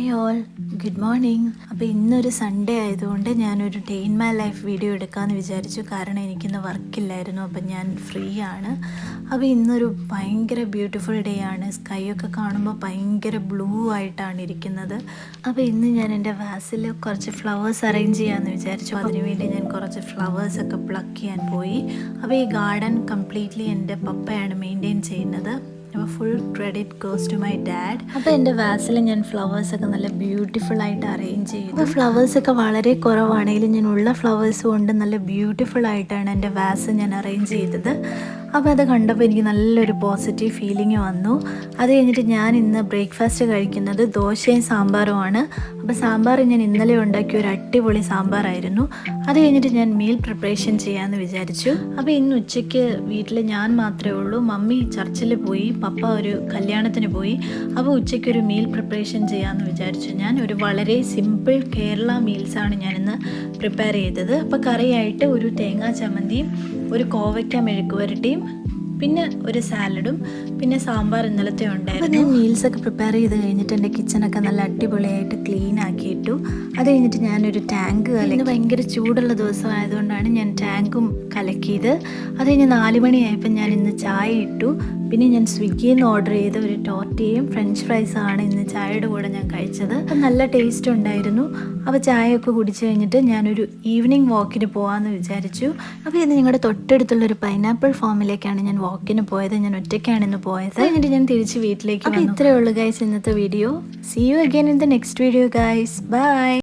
Hi all, good morning. അപ്പോൾ ഇന്നൊരു Sunday ആയതുകൊണ്ട് ഞാനൊരു day in my life video എടുക്കാമെന്ന് വിചാരിച്ചു. കാരണം എനിക്കിന്ന് വർക്കില്ലായിരുന്നു, അപ്പം ഞാൻ ഫ്രീ ആണ്. അപ്പോൾ ഇന്നൊരു ഭയങ്കര ബ്യൂട്ടിഫുൾ ഡേ ആണ്. സ്കൈ ഒക്കെ കാണുമ്പോൾ ഭയങ്കര ബ്ലൂ ആയിട്ടാണ് ഇരിക്കുന്നത്. അപ്പോൾ ഇന്ന് ഞാൻ എൻ്റെ വാസിൽ കുറച്ച് ഫ്ലവേഴ്സ് അറേഞ്ച് ചെയ്യാമെന്ന് വിചാരിച്ചു. അതിനുവേണ്ടി ഞാൻ കുറച്ച് ഫ്ലവേഴ്സൊക്കെ പ്ലക്ക് ചെയ്യാൻ പോയി. അപ്പോൾ ഈ ഗാർഡൻ കംപ്ലീറ്റ്ലി എൻ്റെ പപ്പയാണ് മെയിൻറ്റെയിൻ ചെയ്യുന്നത്. അപ്പോൾ full credit goes to my dad. അപ്പോൾ എൻ്റെ വാസിൽ ഞാൻ ഫ്ലവേഴ്സൊക്കെ നല്ല ബ്യൂട്ടിഫുൾ ആയിട്ട് അറേഞ്ച് ചെയ്തു. അപ്പോൾ ഫ്ലവേഴ്സൊക്കെ വളരെ കുറവാണെങ്കിലും ഞാൻ ഉള്ള ഫ്ലവേഴ്സ് കൊണ്ട് നല്ല ബ്യൂട്ടിഫുൾ ആയിട്ടാണ് എൻ്റെ വാസ് ഞാൻ അറേഞ്ച് ചെയ്തത്. അപ്പോൾ അത് കണ്ടപ്പോൾ എനിക്ക് നല്ലൊരു പോസിറ്റീവ് ഫീലിംഗ് വന്നു. അത് കഴിഞ്ഞിട്ട് ഞാൻ ഇന്ന് ബ്രേക്ക്ഫാസ്റ്റ് കഴിക്കുന്നത് ദോശയും സാമ്പാറുമാണ്. അപ്പോൾ സാമ്പാർ ഞാൻ ഇന്നലെ ഉണ്ടാക്കിയ ഒരു അടിപൊളി സാമ്പാറായിരുന്നു. അത് കഴിഞ്ഞിട്ട് ഞാൻ മീൽ പ്രിപ്പറേഷൻ ചെയ്യാമെന്ന് വിചാരിച്ചു. അപ്പോൾ ഇന്ന് ഉച്ചയ്ക്ക് വീട്ടിൽ ഞാൻ മാത്രമേ ഉള്ളൂ. മമ്മി ചർച്ചിൽ പോയി, പപ്പ ഒരു കല്യാണത്തിന് പോയി. അപ്പോൾ ഉച്ചയ്ക്കൊരു മീൽ പ്രിപ്പറേഷൻ ചെയ്യാമെന്ന് വിചാരിച്ചു. ഞാൻ ഒരു വളരെ സിമ്പിൾ കേരള മീൽസാണ് ഞാനിന്ന് പ്രിപ്പയർ ചെയ്തത്. അപ്പോൾ കറിയായിട്ട് ഒരു തേങ്ങാ ചമ്മന്തിയും ഒരു കോവയ്ക്ക മെഴുക്ക് വരട്ടിയും പിന്നെ ഒരു സാലഡും പിന്നെ സാമ്പാർ ഇന്നലത്തെ ഉണ്ടായിരുന്നു. ഞാൻ മീൽസൊക്കെ പ്രിപ്പയർ ചെയ്ത് കഴിഞ്ഞിട്ട് എൻ്റെ കിച്ചണൊക്കെ നല്ല അടിപൊളിയായിട്ട് ക്ലീൻ ആക്കിയിട്ടു. അത് കഴിഞ്ഞിട്ട് ഞാനൊരു ടാങ്ക് കലക്കി. ഭയങ്കര ചൂടുള്ള ദിവസം ആയതുകൊണ്ടാണ് ഞാൻ ടാങ്കും കലക്കിയത്. അത് കഴിഞ്ഞ് 4 മണിയായപ്പോൾ ഞാൻ ഇന്ന് ചായ ഇട്ടു. പിന്നെ ഞാൻ സ്വിഗ്ഗിയിൽ നിന്ന് ഓർഡർ ചെയ്ത ഒരു ടോർട്ടയും ഫ്രഞ്ച് ഫ്രൈസാണ് ഇന്ന് ചായയുടെ കൂടെ ഞാൻ കഴിച്ചത്. അപ്പം നല്ല ടേസ്റ്റ് ഉണ്ടായിരുന്നു. അപ്പോൾ ചായയൊക്കെ കുടിച്ച് കഴിഞ്ഞിട്ട് ഞാനൊരു ഈവനിങ് വാക്കിന് പോകാമെന്ന് വിചാരിച്ചു. അപ്പോൾ ഇന്ന് ഞങ്ങളുടെ തൊട്ടടുത്തുള്ളൊരു പൈനാപ്പിൾ ഫാമിലേക്കാണ് ഞാൻ വാക്കിന് പോയത്. ഞാൻ ഒറ്റയ്ക്കാണ് ഇന്ന് പോയത്. എന്നിട്ട് ഞാൻ തിരിച്ച് വീട്ടിലേക്ക് വന്നു. ഇത്രയേ ഉള്ളൂ ഗൈസ് ഇന്നത്തെ video. See you again in the next video guys. By.